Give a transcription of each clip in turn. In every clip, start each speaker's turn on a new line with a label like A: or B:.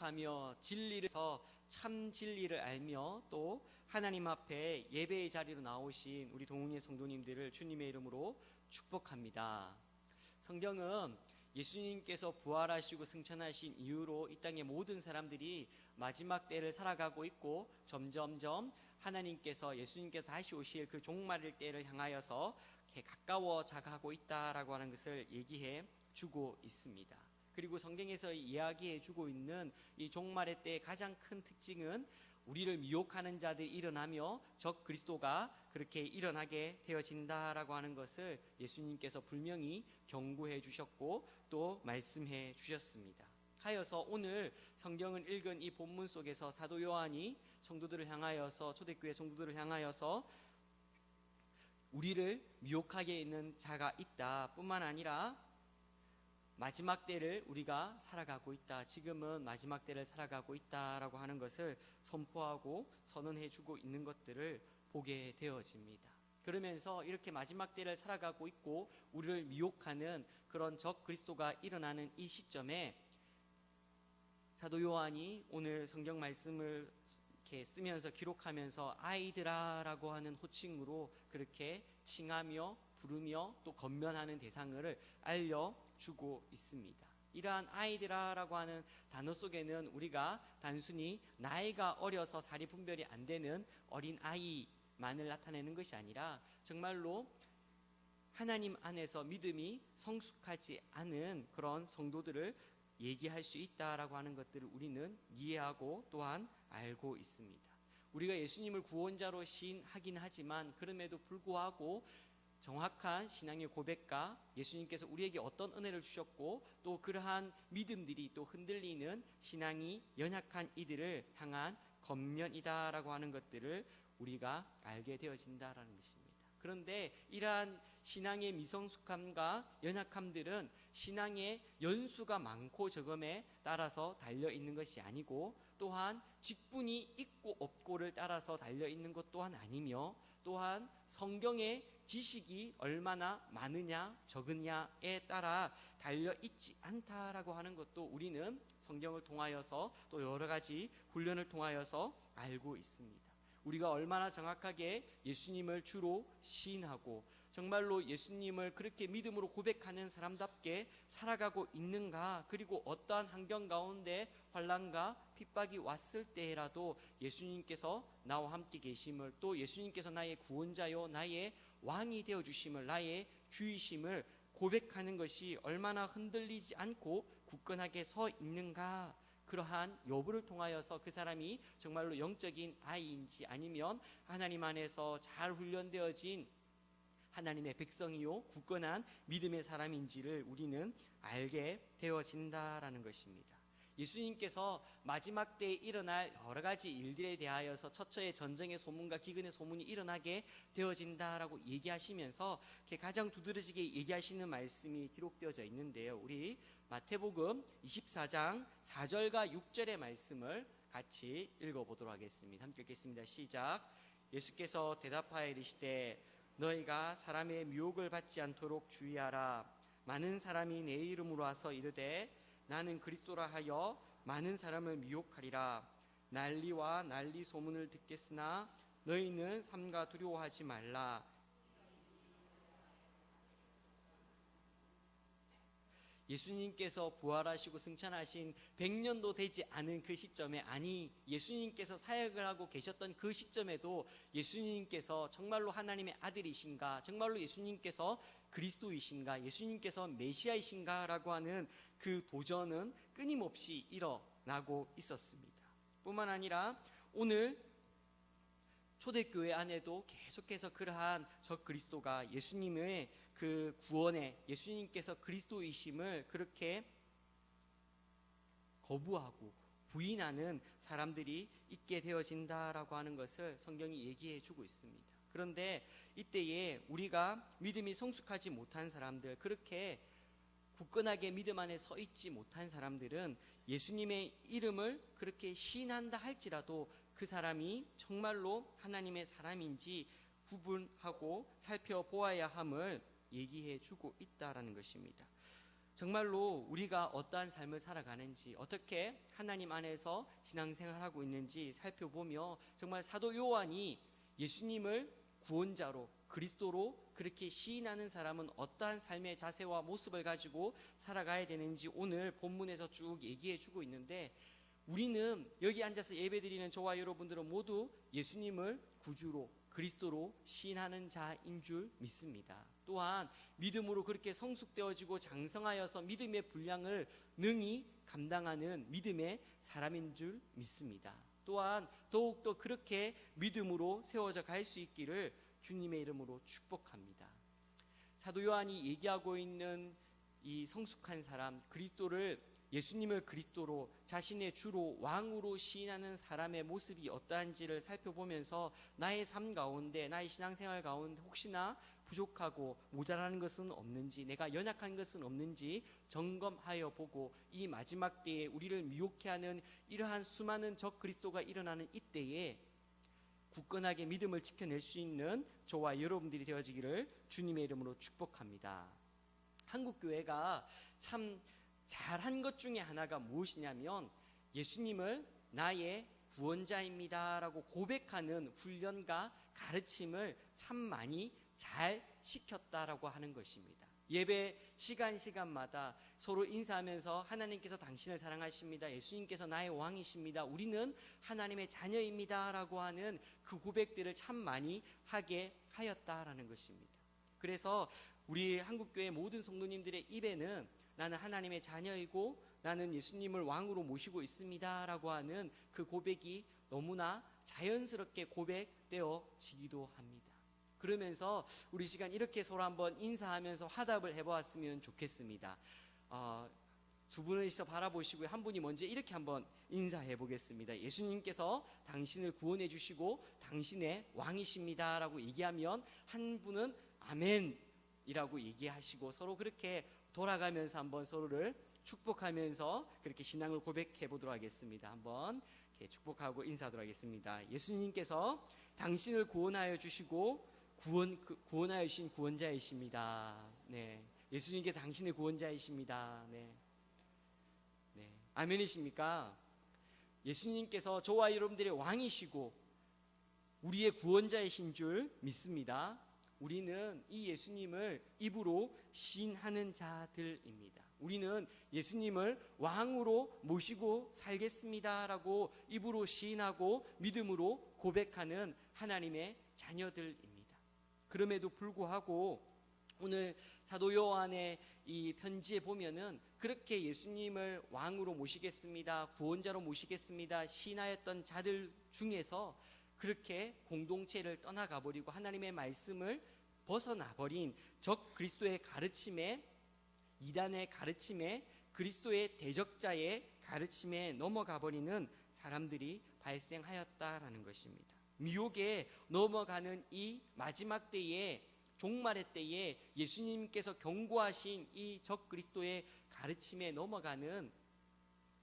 A: 미혹하며 진리를서 참 진리를 알며 또 하나님 앞에 예배의 자리로 나오신 우리 동흥의 성도님들을 주님의 이름으로 축복합니다. 성경은 예수님께서 부활하시고 승천하신 이후로 이 땅의 모든 사람들이 마지막 때를 살아가고 있고 점점점 하나님께서 예수님께서 다시 오실 그 종말일 때를 향하여서 가까워져 가고 있다라고 하는 것을 얘기해 주고 있습니다. 그리고 성경에서 이야기해 주고 있는 이 종말의 때의 가장 큰 특징은 우리를 미혹하는 자들이 일어나며 적 그리스도가 그렇게 일어나게 되어진다라고 하는 것을 예수님께서 분명히 경고해 주셨고 또 말씀해 주셨습니다. 하여서 오늘 성경을 읽은 이 본문 속에서 사도 요한이 성도들을 향하여서 초대교회 성도들을 향하여서 우리를 미혹하게 있는 자가 있다 뿐만 아니라 마지막 때를 우리가 살아가고 있다. 지금은 마지막 때를 살아가고 있다라고 하는 것을 선포하고 선언해 주고 있는 것들을 보게 되어집니다. 그러면서 이렇게 마지막 때를 살아가고 있고 우리를 미혹하는 그런 적 그리스도가 일어나는 이 시점에 사도 요한이 오늘 성경 말씀을 이렇게 쓰면서 기록하면서 아이들아라고 하는 호칭으로 그렇게 칭하며 부르며 또 건면하는 대상을 알려주고 있습니다. 이러한 아이들아라고 하는 단어 속에는 우리가 단순히 나이가 어려서 사리 분별이 안 되는 어린 아이만을 나타내는 것이 아니라 정말로 하나님 안에서 믿음이 성숙하지 않은 그런 성도들을 얘기할 수 있다라고 하는 것들을 우리는 이해하고 또한 알고 있습니다. 우리가 예수님을 구원자로 시인하긴 하지만 그럼에도 불구하고 정확한 신앙의 고백과 예수님께서 우리에게 어떤 은혜를 주셨고 또 그러한 믿음들이 또 흔들리는 신앙이 연약한 이들을 향한 권면이다라고 하는 것들을 우리가 알게 되어진다라는 것입니다. 그런데 이러한 신앙의 미성숙함과 연약함들은 신앙의 연수가 많고 적음에 따라서 달려있는 것이 아니고 또한 직분이 있고 없고를 따라서 달려있는 것 또한 아니며 또한 성경의 지식이 얼마나 많으냐 적으냐에 따라 달려있지 않다라고 하는 것도 우리는 성경을 통하여서 또 여러 가지 훈련을 통하여서 알고 있습니다. 우리가 얼마나 정확하게 예수님을 주로 시인하고 정말로 예수님을 그렇게 믿음으로 고백하는 사람답게 살아가고 있는가, 그리고 어떠한 환경 가운데 환난과 핍박이 왔을 때라도 예수님께서 나와 함께 계심을, 또 예수님께서 나의 구원자요 나의 왕이 되어주심을, 나의 주이심을 고백하는 것이 얼마나 흔들리지 않고 굳건하게 서 있는가, 그러한 여부를 통하여서 그 사람이 정말로 영적인 아이인지 아니면 하나님 안에서 잘 훈련되어진 하나님의 백성이요 굳건한 믿음의 사람인지를 우리는 알게 되어진다라는 것입니다. 예수님께서 마지막 때에 일어날 여러 가지 일들에 대하여서 처처의 전쟁의 소문과 기근의 소문이 일어나게 되어진다라고 얘기하시면서 가장 두드러지게 얘기하시는 말씀이 기록되어져 있는데요. 우리 마태복음 24장 4절과 6절의 말씀을 같이 읽어보도록 하겠습니다. 함께 읽겠습니다. 시작. 예수께서 대답하여 이르시되 너희가 사람의 미혹을 받지 않도록 주의하라. 많은 사람이 내 이름으로 와서 이르되 나는 그리스도라 하여 많은 사람을 미혹하리라. 난리와 난리 소문을 듣겠으나 너희는 삼가 두려워하지 말라. 예수님께서 부활하시고 승천하신 100년도 되지 않은 그 시점에, 아니 예수님께서 사역을 하고 계셨던 그 시점에도 예수님께서 정말로 하나님의 아들이신가, 정말로 예수님께서 그리스도이신가, 예수님께서 메시아이신가 라고 하는 그 도전은 끊임없이 일어나고 있었습니다. 뿐만 아니라 오늘 초대교회 안에도 계속해서 그러한 적 그리스도가 예수님의 그 구원에, 예수님께서 그리스도이심을 그렇게 거부하고 부인하는 사람들이 있게 되어진다라고 하는 것을 성경이 얘기해 주고 있습니다. 그런데 이때에 우리가 믿음이 성숙하지 못한 사람들, 그렇게 굳건하게 믿음 안에 서 있지 못한 사람들은 예수님의 이름을 그렇게 시인한다 할지라도 그 사람이 정말로 하나님의 사람인지 구분하고 살펴보아야 함을 얘기해 주고 있다라는 것입니다. 정말로 우리가 어떠한 삶을 살아가는지, 어떻게 하나님 안에서 신앙생활하고 있는지 살펴보며 정말 사도 요한이 예수님을 구원자로 그리스도로 그렇게 시인하는 사람은 어떠한 삶의 자세와 모습을 가지고 살아가야 되는지 오늘 본문에서 쭉 얘기해 주고 있는데, 우리는 여기 앉아서 예배드리는 저와 여러분들은 모두 예수님을 구주로 그리스도로 시인하는 자인 줄 믿습니다. 또한 믿음으로 그렇게 성숙되어지고 장성하여서 믿음의 분량을 능히 감당하는 믿음의 사람인 줄 믿습니다. 또한 더욱더 그렇게 믿음으로 세워져 갈 수 있기를 주님의 이름으로 축복합니다. 사도 요한이 얘기하고 있는 이 성숙한 사람, 예수님을 그리스도로 자신의 주로 왕으로 시인하는 사람의 모습이 어떠한지를 살펴보면서 나의 삶 가운데, 나의 신앙생활 가운데 혹시나 부족하고 모자라는 것은 없는지, 내가 연약한 것은 없는지 점검하여 보고, 이 마지막 때에 우리를 미혹해 하는 이러한 수많은 적 그리스도가 일어나는 이때에 굳건하게 믿음을 지켜낼 수 있는 저와 여러분들이 되어지기를 주님의 이름으로 축복합니다. 한국교회가 참 잘한 것 중에 하나가 무엇이냐면 예수님을 나의 구원자입니다 라고 고백하는 훈련과 가르침을 참 많이 잘 시켰다라고 하는 것입니다. 예배 시간마다 서로 인사하면서 하나님께서 당신을 사랑하십니다, 예수님께서 나의 왕이십니다, 우리는 하나님의 자녀입니다 라고 하는 그 고백들을 참 많이 하게 하였다라는 것입니다. 그래서 우리 한국교회 모든 성도님들의 입에는 나는 하나님의 자녀이고 나는 예수님을 왕으로 모시고 있습니다 라고 하는 그 고백이 너무나 자연스럽게 고백되어지기도 합니다. 그러면서 우리 시간 이렇게 서로 한번 인사하면서 화답을 해보았으면 좋겠습니다. 두 분이서 바라보시고 한 분이 먼저 이렇게 한번 인사해 보겠습니다. 예수님께서 당신을 구원해 주시고 당신의 왕이십니다 라고 얘기하면 한 분은 아멘 이라고 얘기하시고, 서로 그렇게 돌아가면서 한번 서로를 축복하면서 그렇게 신앙을 고백해 보도록 하겠습니다. 한번 이렇게 축복하고 인사하도록 하겠습니다. 예수님께서 당신을 구원하여 주시고 구원하여 주신 구원자이십니다. 네, 예수님께 당신의 구원자이십니다. 네, 아멘이십니까? 예수님께서 저와 여러분들의 왕이시고 우리의 구원자이신 줄 믿습니다. 우리는 이 예수님을 입으로 시인하는 자들입니다. 우리는 예수님을 왕으로 모시고 살겠습니다라고 입으로 시인하고 믿음으로 고백하는 하나님의 자녀들입니다. 그럼에도 불구하고 오늘 사도 요한의 이 편지에 보면은 그렇게 예수님을 왕으로 모시겠습니다, 구원자로 모시겠습니다 시인하였던 자들 중에서 그렇게 공동체를 떠나가 버리고 하나님의 말씀을 벗어나 버린 적 그리스도의 가르침에, 이단의 가르침에, 그리스도의 대적자의 가르침에 넘어가 버리는 사람들이 발생하였다라는 것입니다. 미혹에 넘어가는 이 마지막 때에, 종말의 때에 예수님께서 경고하신 이 적 그리스도의 가르침에 넘어가는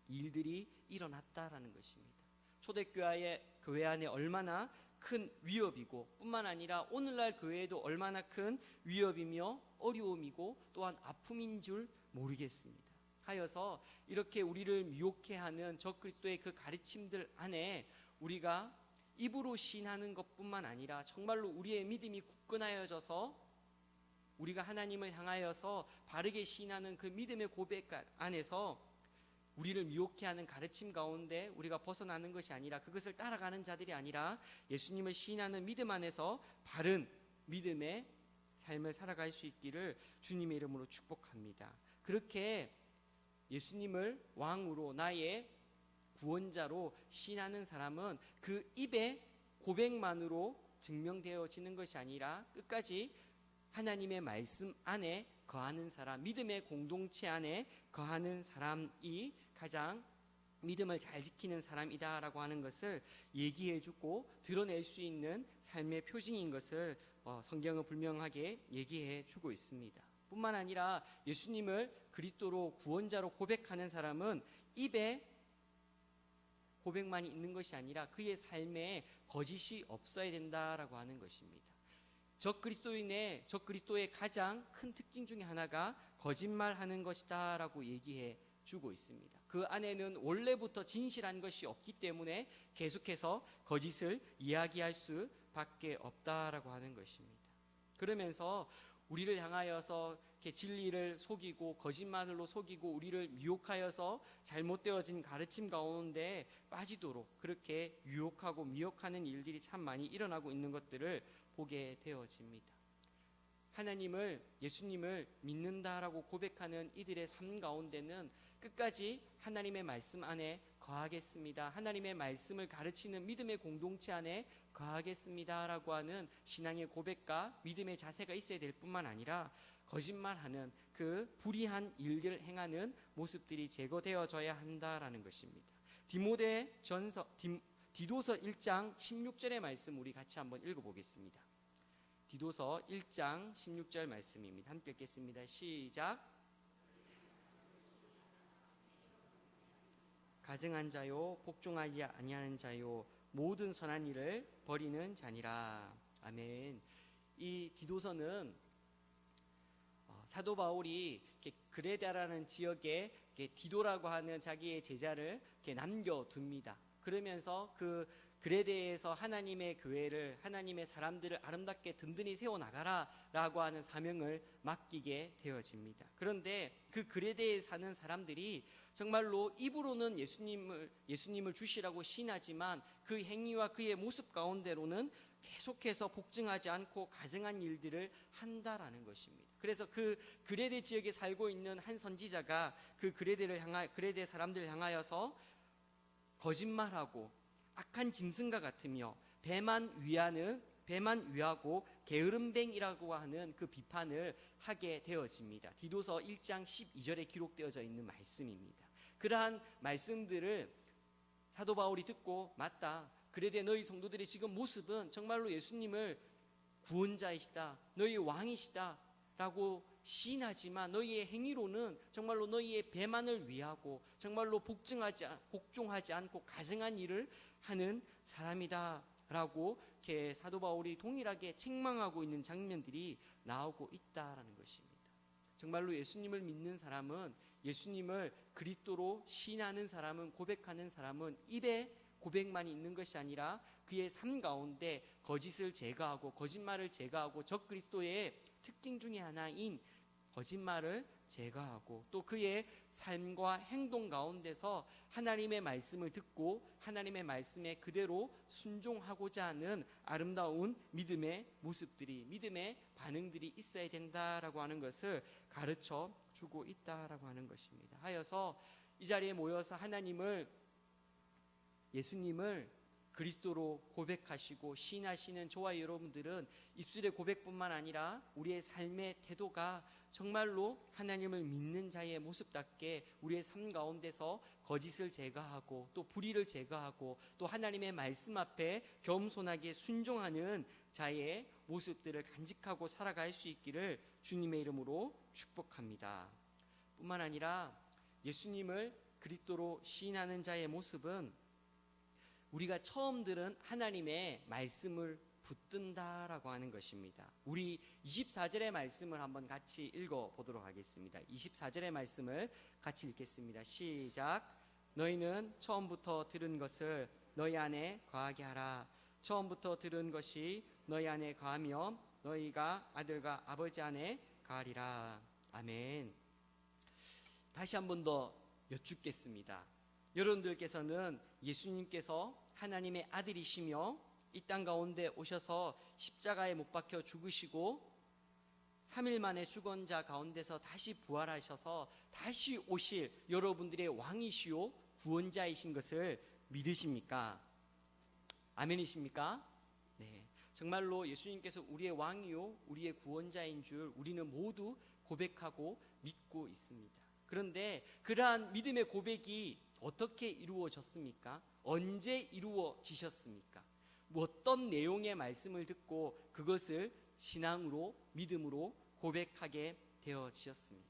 A: 일들이 일어났다라는 것입니다. 초대교회 안에 얼마나 큰 위협이고 뿐만 아니라 오늘날 교회에도 얼마나 큰 위협이며 어려움이고 또한 아픔인 줄 모르겠습니다. 하여서 이렇게 우리를 미혹해 하는 적 그리스도의 그 가르침들 안에 우리가 입으로 시인하는 것뿐만 아니라 정말로 우리의 믿음이 굳건하여져서 우리가 하나님을 향하여서 바르게 시인하는 그 믿음의 고백 안에서 우리를 미혹해 하는 가르침 가운데 우리가 벗어나는 것이 아니라, 그것을 따라가는 자들이 아니라 예수님을 시인하는 믿음 안에서 바른 믿음의 삶을 살아갈 수 있기를 주님의 이름으로 축복합니다. 그렇게 예수님을 왕으로 나의 구원자로 시인하는 사람은 그 입의 고백만으로 증명되어지는 것이 아니라 끝까지 하나님의 말씀 안에 거하는 사람, 믿음의 공동체 안에 거하는 사람이 가장 믿음을 잘 지키는 사람이다라고 하는 것을 얘기해주고 드러낼 수 있는 삶의 표징인 것을 성경은 분명하게 얘기해주고 있습니다. 뿐만 아니라 예수님을 그리스도로 구원자로 고백하는 사람은 입에 고백만이 있는 것이 아니라 그의 삶에 거짓이 없어야 된다라고 하는 것입니다. 적 그리스도의 가장 큰 특징 중에 하나가 거짓말하는 것이다라고 얘기해 주고 있습니다. 그 안에는 원래부터 진실한 것이 없기 때문에 계속해서 거짓을 이야기할 수밖에 없다라고 하는 것입니다. 그러면서 우리를 향하여서 이렇게 진리를 속이고 거짓말로 속이고 우리를 미혹하여서 잘못되어진 가르침 가운데 빠지도록 그렇게 유혹하고 미혹하는 일들이 참 많이 일어나고 있는 것들을 보게 되어집니다. 예수님을 믿는다라고 고백하는 이들의 삶 가운데는 끝까지 하나님의 말씀 안에 거하겠습니다. 하나님의 말씀을 가르치는 믿음의 공동체 안에 거하겠습니다라고 하는 신앙의 고백과 믿음의 자세가 있어야 될 뿐만 아니라 거짓말하는 그 불의한 일들을 행하는 모습들이 제거되어져야 한다라는 것입니다. 디도서 1장 16절의 말씀 우리 같이 한번 읽어보겠습니다. 디도서 1장 16절 말씀입니다. 함께 읽겠습니다. 시작. 가증한 자요 복종하지 아니하는 자요 모든 선한 일을 버리는 자니라. 아멘. 이 디도서는 사도 바울이 그레다라는 지역에 디도라고 하는 자기의 제자를 남겨둡니다. 그러면서 그 그레데에서 하나님의 교회를, 하나님의 사람들을 아름답게 든든히 세워나가라라고 하는 사명을 맡기게 되어집니다. 그런데 그 그레데에 사는 사람들이 정말로 입으로는 예수님을 주시라고 시인하지만 그 행위와 그의 모습 가운데로는 계속해서 복종하지 않고 가증한 일들을 한다라는 것입니다. 그래서 그 그레데 지역에 살고 있는 한 선지자가 그 그레데 사람들을 향하여서 거짓말하고 악한 짐승과 같으며 배만 위하고 게으름뱅이라고 하는 그 비판을 하게 되어집니다. 디도서 1장 12절에 기록되어져 있는 말씀입니다. 그러한 말씀들을 사도 바울이 듣고 맞다. 그레데 너희 성도들의 지금 모습은 정말로 예수님을 구원자이시다, 너희 왕이시다 라고 시인하지만 너희의 행위로는 정말로 너희의 배만을 위하고 정말로 복종하지 않고 가증한 일을 하는 사람이다 라고 이렇게 사도 바울이 동일하게 책망하고 있는 장면들이 나오고 있다라는 것입니다. 정말로 예수님을 믿는 사람은, 예수님을 그리스도로 시인하는 사람은, 고백하는 사람은 입에 고백만 있는 것이 아니라 그의 삶 가운데 거짓을 제거하고 거짓말을 제거하고 적 그리스도의 특징 중에 하나인 거짓말을 제거하고 또 그의 삶과 행동 가운데서 하나님의 말씀을 듣고 하나님의 말씀에 그대로 순종하고자 하는 아름다운 믿음의 모습들이, 믿음의 반응들이 있어야 된다라고 하는 것을 가르쳐 주고 있다라고 하는 것입니다. 하여서 이 자리에 모여서 예수님을 그리스도로 고백하시고 시인하시는 저와 여러분들은 입술의 고백뿐만 아니라 우리의 삶의 태도가 정말로 하나님을 믿는 자의 모습답게 우리의 삶 가운데서 거짓을 제거하고 또 불의를 제거하고 또 하나님의 말씀 앞에 겸손하게 순종하는 자의 모습들을 간직하고 살아갈 수 있기를 주님의 이름으로 축복합니다. 뿐만 아니라 예수님을 그리스도로 시인하는 자의 모습은 우리가 처음 들은 하나님의 말씀을 붙든다라고 하는 것입니다. 우리 24절의 말씀을 한번 같이 읽어보도록 하겠습니다. 24절의 말씀을 같이 읽겠습니다. 시작. 너희는 처음부터 들은 것을 너희 안에 거하게 하라. 처음부터 들은 것이 너희 안에 거하며 너희가 아들과 아버지 안에 거하리라. 아멘. 다시 한 번 더 여쭙겠습니다. 여러분들께서는 예수님께서 하나님의 아들이시며 이 땅 가운데 오셔서 십자가에 못 박혀 죽으시고 3일 만에 죽은 자 가운데서 다시 부활하셔서 다시 오실 여러분들의 왕이시오 구원자이신 것을 믿으십니까? 아멘이십니까? 네, 정말로 예수님께서 우리의 왕이요 우리의 구원자인 줄 우리는 모두 고백하고 믿고 있습니다. 그런데 그러한 믿음의 고백이 어떻게 이루어졌습니까? 언제 이루어지셨습니까? 어떤 내용의 말씀을 듣고 그것을 신앙으로 믿음으로 고백하게 되어지셨습니까?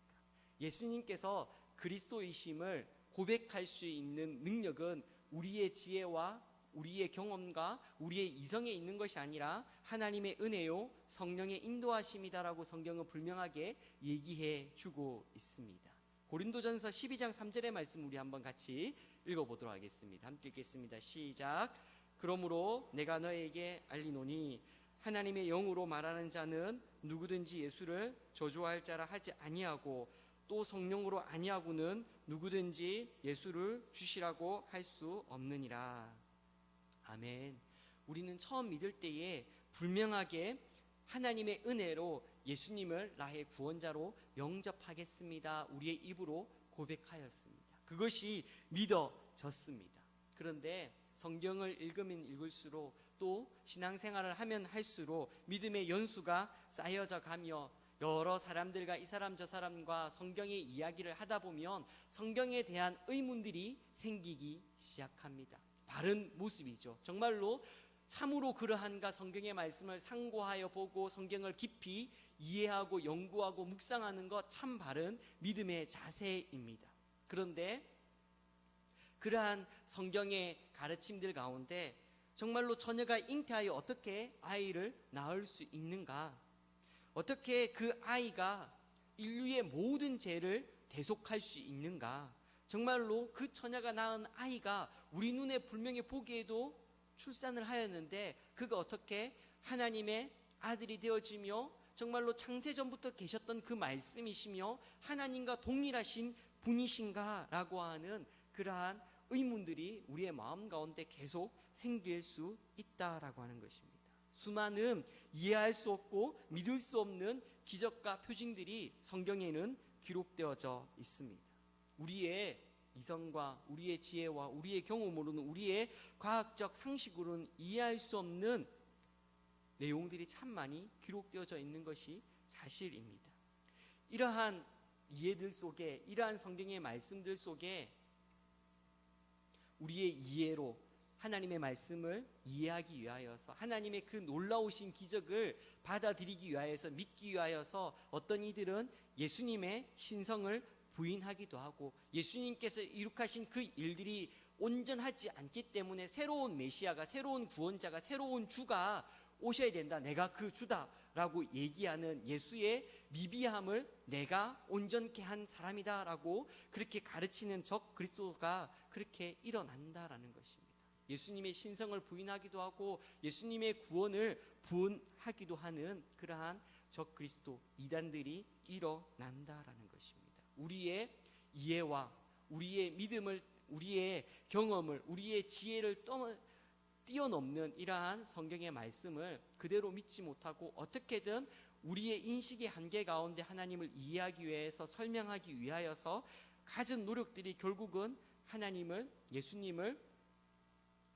A: 예수님께서 그리스도이심을 고백할 수 있는 능력은 우리의 지혜와 우리의 경험과 우리의 이성에 있는 것이 아니라 하나님의 은혜요 성령의 인도하심이다라고 성경은 분명하게 얘기해 주고 있습니다. 고린도전서 12장 3절의 말씀 우리 한번 같이 읽어보도록 하겠습니다. 함께 읽겠습니다. 시작. 그러므로 내가 너에게 알리노니 하나님의 영으로 말하는 자는 누구든지 예수를 저주할 자라 하지 아니하고 또 성령으로 아니하고는 누구든지 예수를 주시라고 할 수 없느니라. 아멘. 우리는 처음 믿을 때에 분명하게 하나님의 은혜로 예수님을 나의 구원자로 영접하겠습니다. 우리의 입으로 고백하였습니다. 그것이 믿어졌습니다. 그런데 성경을 읽으면 읽을수록 또 신앙생활을 하면 할수록 믿음의 연수가 쌓여져 가며 여러 사람들과 이 사람 저 사람과 성경의 이야기를 하다 보면 성경에 대한 의문들이 생기기 시작합니다. 바른 모습이죠. 정말로 참으로 그러한가 성경의 말씀을 상고하여 보고 성경을 깊이 이해하고 연구하고 묵상하는 것 참 바른 믿음의 자세입니다. 그런데 그러한 성경의 가르침들 가운데 정말로 처녀가 잉태하여 어떻게 아이를 낳을 수 있는가? 어떻게 그 아이가 인류의 모든 죄를 대속할 수 있는가? 정말로 그 처녀가 낳은 아이가 우리 눈에 분명히 보기에도 출산을 하였는데 그가 어떻게 하나님의 아들이 되어지며 정말로 창세전부터 계셨던 그 말씀이시며 하나님과 동일하신 분이신가? 라고 하는 그러한 의문들이 우리의 마음 가운데 계속 생길 수 있다라고 하는 것입니다. 수많은 이해할 수 없고 믿을 수 없는 기적과 표징들이 성경에는 기록되어져 있습니다. 우리의 이성과 우리의 지혜와 우리의 경험으로는 우리의 과학적 상식으로는 이해할 수 없는 내용들이 참 많이 기록되어져 있는 것이 사실입니다. 이러한 이해들 속에 이러한 성경의 말씀들 속에 우리의 이해로 하나님의 말씀을 이해하기 위하여서 하나님의 그 놀라우신 기적을 받아들이기 위하여서 믿기 위하여서 어떤 이들은 예수님의 신성을 부인하기도 하고 예수님께서 이룩하신 그 일들이 온전하지 않기 때문에 새로운 메시아가 새로운 구원자가 새로운 주가 오셔야 된다. 내가 그 주다라고 얘기하는 예수의 미비함을 내가 온전케 한 사람이다라고 그렇게 가르치는 적 그리스도가 그렇게 일어난다라는 것입니다. 예수님의 신성을 부인하기도 하고 예수님의 구원을 부인하기도 하는 그러한 적 그리스도 이단들이 일어난다라는 것입니다. 우리의 이해와 우리의 믿음을 우리의 경험을 우리의 지혜를 뛰어넘는 이러한 성경의 말씀을 그대로 믿지 못하고 어떻게든 우리의 인식의 한계 가운데 하나님을 이해하기 위해서 설명하기 위하여서 가진 노력들이 결국은 하나님을 예수님을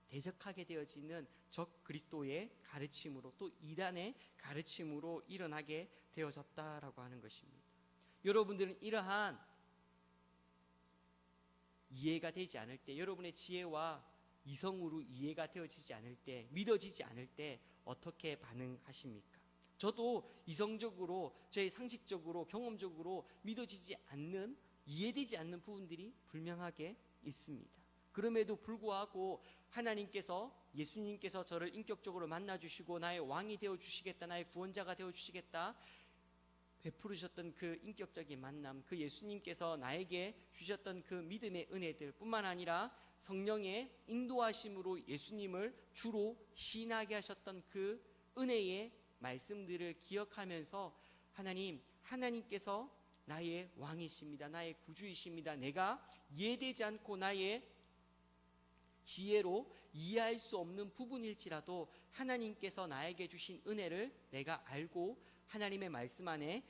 A: 대적하게 되어지는 적 그리스도의 가르침으로 또 이단의 가르침으로 일어나게 되어졌다라고 하는 것입니다. 여러분들은 이러한 이해가 되지 않을 때 여러분의 지혜와 이성으로 이해가 되어지지 않을 때 믿어지지 않을 때 어떻게 반응하십니까? 저도 이성적으로 저의 상식적으로 경험적으로 믿어지지 않는 이해되지 않는 부분들이 분명하게 있습니다. 그럼에도 불구하고 하나님께서 예수님께서 저를 인격적으로 만나주시고 나의 왕이 되어주시겠다 나의 구원자가 되어주시겠다 베푸르셨던 그 인격적인 만남 그 예수님께서 나에게 주셨던 그 믿음의 은혜들 뿐만 아니라 성령의 인도하심으로 예수님을 주로 시인하게 하셨던 그 은혜의 말씀들을 기억하면서 하나님께서 나의 왕이십니다. 나의 구주이십니다. 내가 이해되지 않고 나의 지혜로 이해할 수 없는 부분일지라도 하나님께서 나에게 주신 은혜를 내가 알고 하나님의 말씀 안에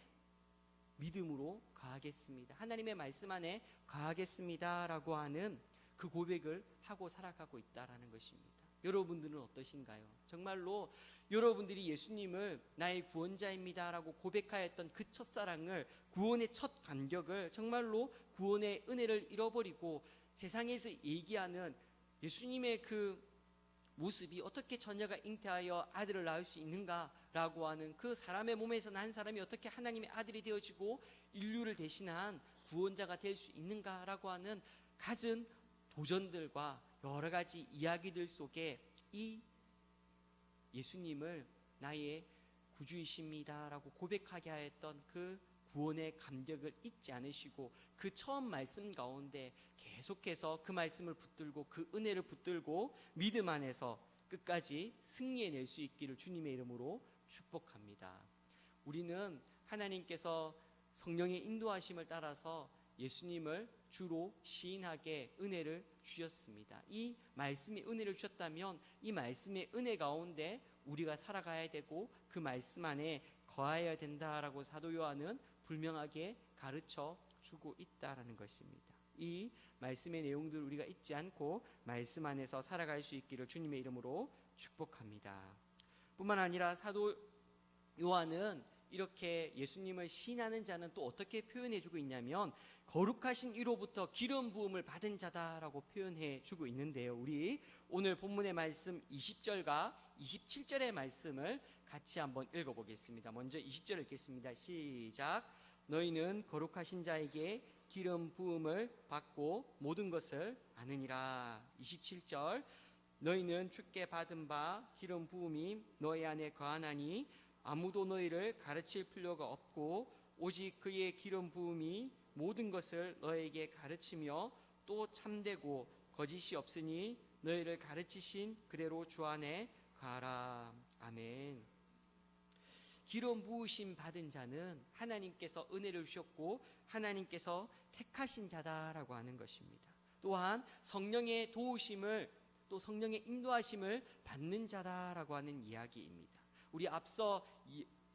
A: 믿음으로 거하겠습니다. 하나님의 말씀 안에 거하겠습니다 라고 하는 그 고백을 하고 살아가고 있다라는 것입니다. 여러분들은 어떠신가요? 정말로 여러분들이 예수님을 나의 구원자입니다 라고 고백하였던 그 첫사랑을 구원의 첫 간격을 정말로 구원의 은혜를 잃어버리고 세상에서 얘기하는 예수님의 그 모습이 어떻게 처녀가 잉태하여 아들을 낳을 수 있는가라고 하는 그 사람의 몸에서 난 사람이 어떻게 하나님의 아들이 되어지고 인류를 대신한 구원자가 될 수 있는가라고 하는 갖은 도전들과 여러 가지 이야기들 속에 이 예수님을 나의 구주이십니다라고 고백하게 하였던 그 구원의 감격을 잊지 않으시고 그 처음 말씀 가운데 계속해서 그 말씀을 붙들고 그 은혜를 붙들고 믿음 안에서 끝까지 승리해낼 수 있기를 주님의 이름으로 축복합니다. 우리는 하나님께서 성령의 인도하심을 따라서 예수님을 주로 시인하게 은혜를 주셨습니다. 이 말씀이 은혜를 주셨다면 이 말씀의 은혜 가운데 우리가 살아가야 되고 그 말씀 안에 거하여야 된다라고 사도 요한은 분명하게 가르쳐 주고 있다라는 것입니다. 이 말씀의 내용들을 우리가 잊지 않고 말씀 안에서 살아갈 수 있기를 주님의 이름으로 축복합니다. 뿐만 아니라 사도 요한은 이렇게 예수님을 시인하는 자는 또 어떻게 표현해 주고 있냐면 거룩하신 이로부터 기름 부음을 받은 자다라고 표현해 주고 있는데요. 우리 오늘 본문의 말씀 20절과 27절의 말씀을 같이 한번 읽어보겠습니다. 먼저 20절 읽겠습니다. 시작. 너희는 거룩하신 자에게 기름 부음을 받고 모든 것을 아느니라. 27절. 너희는 주께 받은 바 기름 부음이 너희 안에 거하나니 아무도 너희를 가르칠 필요가 없고 오직 그의 기름 부음이 모든 것을 너희에게 가르치며 또 참되고 거짓이 없으니 너희를 가르치신 그대로 주 안에 가라. 아멘. 기름 부으심 받은 자는 하나님께서 은혜를 주셨고 하나님께서 택하신 자다라고 하는 것입니다. 또한 성령의 도우심을 또 성령의 인도하심을 받는 자다라고 하는 이야기입니다. 우리 앞서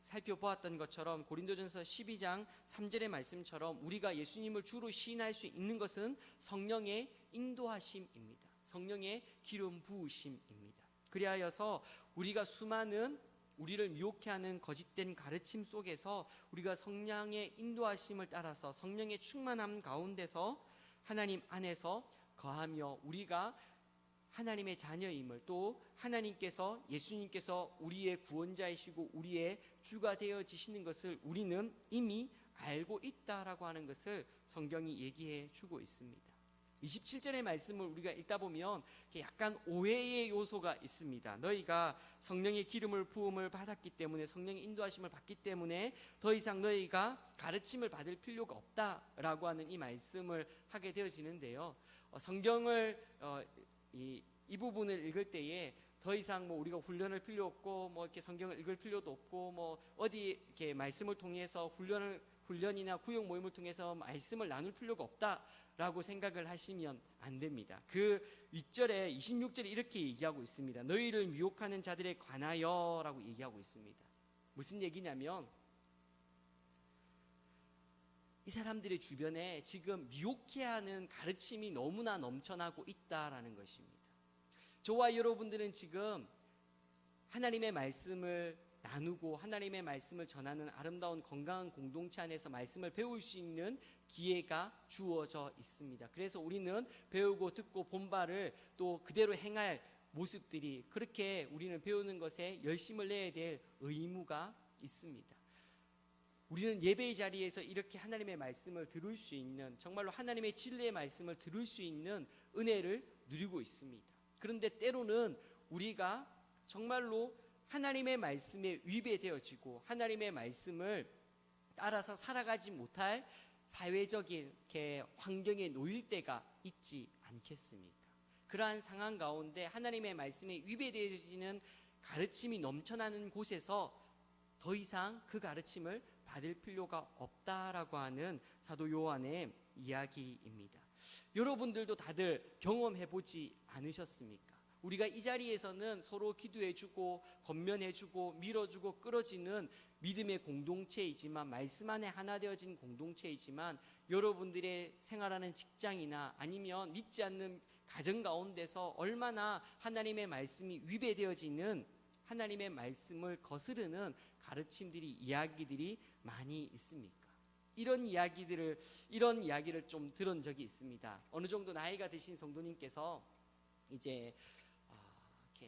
A: 살펴보았던 것처럼 고린도전서 12장 3절의 말씀처럼 우리가 예수님을 주로 시인할 수 있는 것은 성령의 인도하심입니다. 성령의 기름 부으심입니다. 그리하여서 우리가 수많은 우리를 미혹해 하는 거짓된 가르침 속에서 우리가 성령의 인도하심을 따라서 성령의 충만함 가운데서 하나님 안에서 거하며 우리가 하나님의 자녀임을 또 하나님께서 예수님께서 우리의 구원자이시고 우리의 주가 되어지시는 것을 우리는 이미 알고 있다라고 하는 것을 성경이 얘기해 주고 있습니다. 27절의 말씀을 우리가 읽다 보면 약간 오해의 요소가 있습니다. 너희가 성령의 기름을 부음을 받았기 때문에 성령의 인도하심을 받기 때문에 더 이상 너희가 가르침을 받을 필요가 없다라고 하는 이 말씀을 하게 되어지는데요. 성경을 이 부분을 읽을 때에 더 이상 우리가 훈련할 필요 없고 이렇게 성경을 읽을 필요도 없고 어디 이렇게 말씀을 통해서 훈련이나 구역 모임을 통해서 말씀을 나눌 필요가 없다라고 생각을 하시면 안 됩니다. 그 윗절에 26절에 이렇게 얘기하고 있습니다. 너희를 미혹하는 자들에 관하여라고 얘기하고 있습니다. 무슨 얘기냐면 이 사람들의 주변에 지금 미혹해하는 가르침이 너무나 넘쳐나고 있다라는 것입니다. 저와 여러분들은 지금 하나님의 말씀을 나누고 하나님의 말씀을 전하는 아름다운 건강한 공동체 안에서 말씀을 배울 수 있는 기회가 주어져 있습니다. 그래서 우리는 배우고 듣고 본 바를 또 그대로 행할 모습들이 그렇게 우리는 배우는 것에 열심을 내야 될 의무가 있습니다. 우리는 예배의 자리에서 이렇게 하나님의 말씀을 들을 수 있는 정말로 하나님의 진리의 말씀을 들을 수 있는 은혜를 누리고 있습니다. 그런데 때로는 우리가 정말로 하나님의 말씀에 위배되어지고 하나님의 말씀을 따라서 살아가지 못할 사회적인 환경에 놓일 때가 있지 않겠습니까? 그러한 상황 가운데 하나님의 말씀에 위배되어지는 가르침이 넘쳐나는 곳에서 더 이상 그 가르침을 받을 필요가 없다라고 하는 사도 요한의 이야기입니다. 여러분들도 다들 경험해보지 않으셨습니까? 우리가 이 자리에서는 서로 기도해주고 권면해주고 밀어주고 끌어지는 믿음의 공동체이지만 말씀 안에 하나 되어진 공동체이지만 여러분들의 생활하는 직장이나 아니면 믿지 않는 가정 가운데서 얼마나 하나님의 말씀이 위배되어지는 하나님의 말씀을 거스르는 가르침들이 이야기들이 많이 있습니까? 이런 이야기를 좀 들은 적이 있습니다. 어느 정도 나이가 드신 성도님께서 이제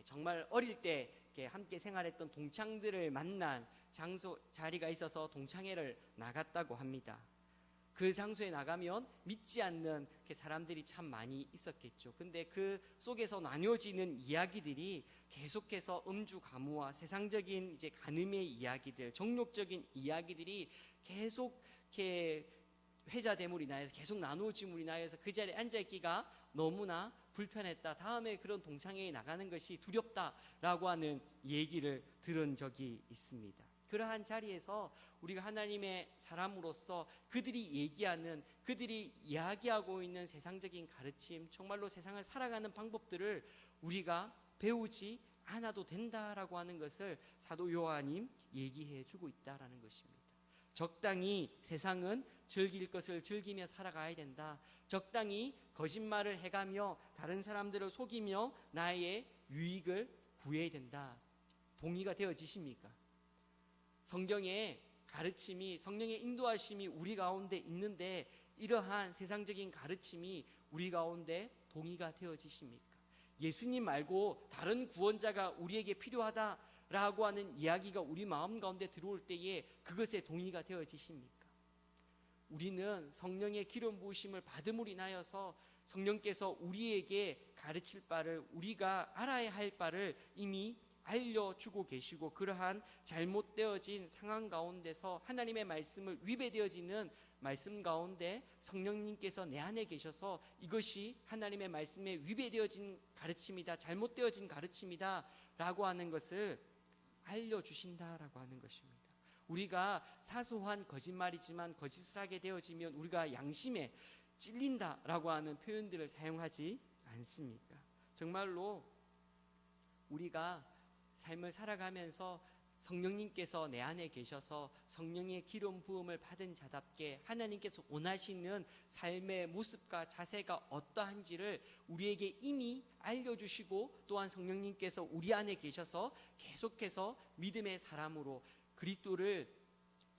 A: 정말 어릴 때 함께 생활했던 동창들을 만난 자리가 있어서 동창회를 나갔다고 합니다. 그 장소에 나가면 믿지 않는 사람들이 참 많이 있었겠죠. 근데 그 속에서 나뉘어지는 이야기들이 계속해서 음주 가무와 세상적인 이제 간음의 이야기들, 정욕적인 이야기들이 계속 이렇게 회자됨으로 인하여서 계속 나누어짐으로 인하여서 그 자리에 앉아있기가 너무나 불편했다. 다음에 그런 동창회에 나가는 것이 두렵다라고 하는 얘기를 들은 적이 있습니다. 그러한 자리에서 우리가 하나님의 사람으로서 그들이 얘기하는, 그들이 이야기하고 있는 세상적인 가르침, 정말로 세상을 살아가는 방법들을 우리가 배우지 않아도 된다라고 하는 것을 사도 요한이 얘기해 주고 있다라는 것입니다. 적당히 세상은 즐길 것을 즐기며 살아가야 된다. 적당히 거짓말을 해가며 다른 사람들을 속이며 나의 유익을 구해야 된다. 동의가 되어지십니까? 성경의 가르침이, 성령의 인도하심이 우리 가운데 있는데 이러한 세상적인 가르침이 우리 가운데 동의가 되어지십니까? 예수님 말고 다른 구원자가 우리에게 필요하다라고 하는 이야기가 우리 마음 가운데 들어올 때에 그것에 동의가 되어지십니까? 우리는 성령의 기름 부으심을 받음으로 인하여서 성령께서 우리에게 가르칠 바를, 우리가 알아야 할 바를 이미 알려주고 계시고, 그러한 잘못되어진 상황 가운데서 하나님의 말씀을 위배되어지는 말씀 가운데 성령님께서 내 안에 계셔서 이것이 하나님의 말씀에 위배되어진 가르침이다, 잘못되어진 가르침이다 라고 하는 것을 알려주신다라고 하는 것입니다. 우리가 사소한 거짓말이지만 거짓을 하게 되어지면 우리가 양심에 찔린다라고 하는 표현들을 사용하지 않습니까? 정말로 우리가 삶을 살아가면서 성령님께서 내 안에 계셔서 성령의 기름 부음을 받은 자답게 하나님께서 원하시는 삶의 모습과 자세가 어떠한지를 우리에게 이미 알려주시고, 또한 성령님께서 우리 안에 계셔서 계속해서 믿음의 사람으로 그리스도를,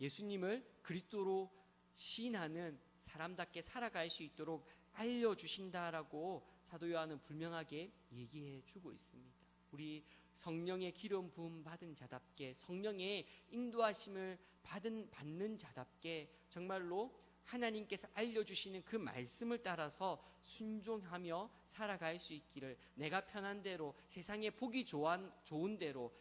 A: 예수님을 그리스도로 시인하는 사람답게 살아갈 수 있도록 알려주신다라고 사도 요한은 분명하게 얘기해 주고 있습니다. 우리 성령의 기름 부음 받은 자답게, 성령의 인도하심을 받는 자답게 정말로 하나님께서 알려주시는 그 말씀을 따라서 순종하며 살아갈 수 있기를, 내가 편한 대로, 세상에 보기 좋은 대로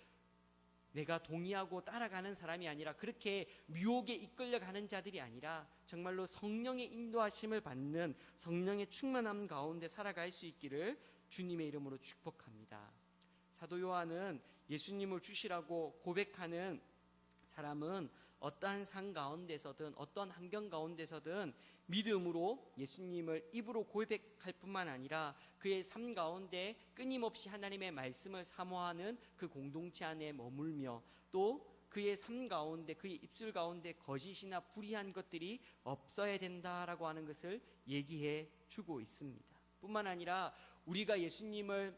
A: 내가 동의하고 따라가는 사람이 아니라, 그렇게 유혹에 이끌려가는 자들이 아니라 정말로 성령의 인도하심을 받는 성령의 충만함 가운데 살아갈 수 있기를 주님의 이름으로 축복합니다. 사도 요한은 예수님을 주시라고 고백하는 사람은 어떠한 상 가운데서든 어떠한 환경 가운데서든 믿음으로 예수님을 입으로 고백할 뿐만 아니라 그의 삶 가운데 끊임없이 하나님의 말씀을 사모하는 그 공동체 안에 머물며, 또 그의 삶 가운데, 그의 입술 가운데 거짓이나 불의한 것들이 없어야 된다라고 하는 것을 얘기해 주고 있습니다. 뿐만 아니라 우리가 예수님을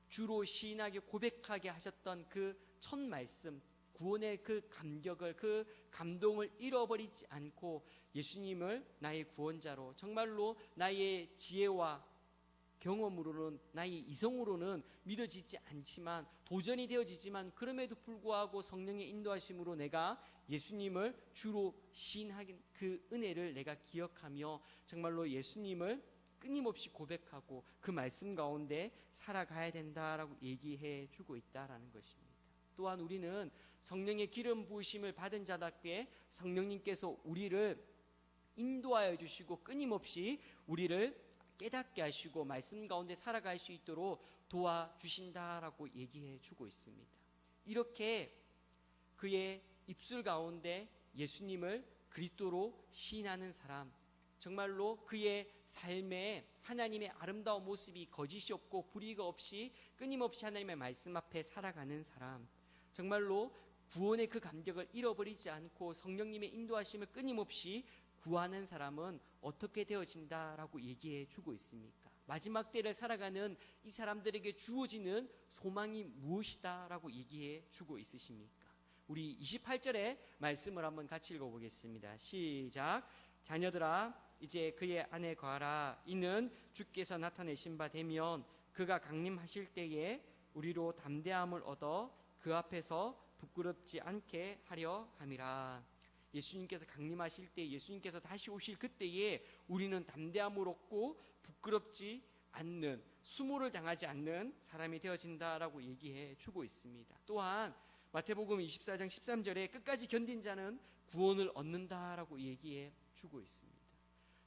A: 주로 시인하게 고백하게 하셨던 그 첫 말씀, 구원의 그 감격을, 그 감동을 잃어버리지 않고 예수님을 나의 구원자로, 정말로 나의 지혜와 경험으로는, 나의 이성으로는 믿어지지 않지만, 도전이 되어지지만, 그럼에도 불구하고 성령의 인도하심으로 내가 예수님을 주로 시인하긴 그 은혜를 내가 기억하며 정말로 예수님을 끊임없이 고백하고 그 말씀 가운데 살아가야 된다라고 얘기해 주고 있다라는 것입니다. 또한 우리는 성령의 기름 부으심을 받은 자답게 성령님께서 우리를 인도하여 주시고 끊임없이 우리를 깨닫게 하시고 말씀 가운데 살아갈 수 있도록 도와주신다라고 얘기해 주고 있습니다. 이렇게 그의 입술 가운데 예수님을 그리스도로 시인하는 사람, 정말로 그의 삶에 하나님의 아름다운 모습이 거짓이 없고 불의가 없이 끊임없이 하나님의 말씀 앞에 살아가는 사람, 정말로 구원의 그 감격을 잃어버리지 않고 성령님의 인도하심을 끊임없이 구하는 사람은 어떻게 되어진다라고 얘기해 주고 있습니까? 마지막 때를 살아가는 이 사람들에게 주어지는 소망이 무엇이다라고 얘기해 주고 있으십니까? 우리 28절의 말씀을 한번 같이 읽어보겠습니다. 시작. 자녀들아, 이제 그의 안에 거하라. 이는 주께서 나타내신 바 되면 그가 강림하실 때에 우리로 담대함을 얻어 그 앞에서 부끄럽지 않게 하려 함이라. 예수님께서 강림하실 때, 예수님께서 다시 오실 그때에 우리는 담대함을 얻고 부끄럽지 않는, 수모를 당하지 않는 사람이 되어진다라고 얘기해 주고 있습니다. 또한 마태복음 24장 13절에 끝까지 견딘 자는 구원을 얻는다라고 얘기해 주고 있습니다.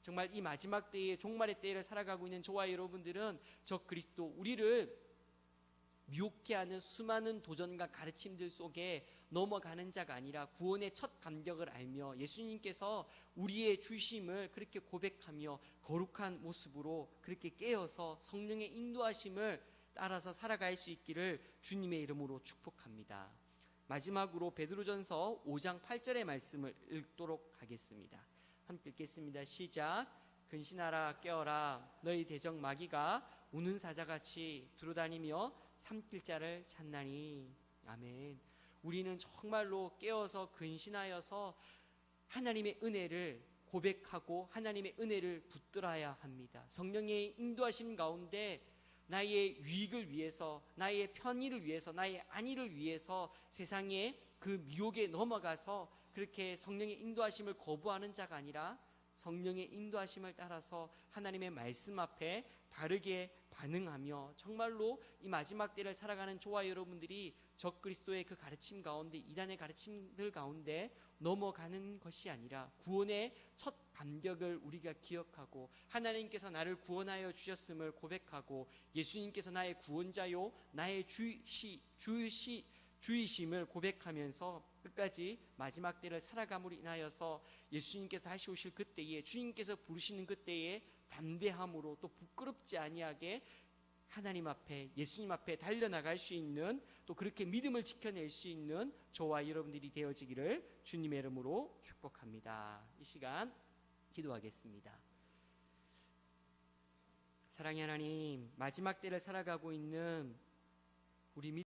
A: 정말 이 마지막 때에, 종말의 때를 살아가고 있는 저와 여러분들은 저 그리스도, 우리를 미혹해 하는 수많은 도전과 가르침들 속에 넘어가는 자가 아니라 구원의 첫 감격을 알며 예수님께서 우리의 주심을 그렇게 고백하며 거룩한 모습으로 그렇게 깨어서 성령의 인도하심을 따라서 살아갈 수 있기를 주님의 이름으로 축복합니다. 마지막으로 베드로전서 5장 8절의 말씀을 읽도록 하겠습니다. 함께 읽겠습니다. 시작. 근신하라, 깨어라. 너희 대적 마귀가 우는 사자같이 두루다니며 삼킬 자를 찾나니. 아멘. 우리는 정말로 깨어서 근신하여서 하나님의 은혜를 고백하고 하나님의 은혜를 붙들어야 합니다. 성령의 인도하심 가운데 나의 유익을 위해서, 나의 편의를 위해서, 나의 안위를 위해서 세상의 그 미혹에 넘어가서 그렇게 성령의 인도하심을 거부하는 자가 아니라 성령의 인도하심을 따라서 하나님의 말씀 앞에 바르게 반응하며 정말로 이 마지막 때를 살아가는 저와 여러분들이 적그리스도의 그 가르침 가운데, 이단의 가르침들 가운데 넘어가는 것이 아니라 구원의 첫 감격을 우리가 기억하고 하나님께서 나를 구원하여 주셨음을 고백하고 예수님께서 나의 구원자요 나의 주이심을 고백하면서 끝까지 마지막 때를 살아감으로 인하여서 예수님께서 다시 오실 그때에, 주님께서 부르시는 그때에 담대함으로 또 부끄럽지 아니하게 하나님 앞에, 예수님 앞에 달려나갈 수 있는, 또 그렇게 믿음을 지켜낼 수 있는 저와 여러분들이 되어지기를 주님의 이름으로 축복합니다. 이 시간 기도하겠습니다. 사랑의 하나님, 마지막 때를 살아가고 있는 우리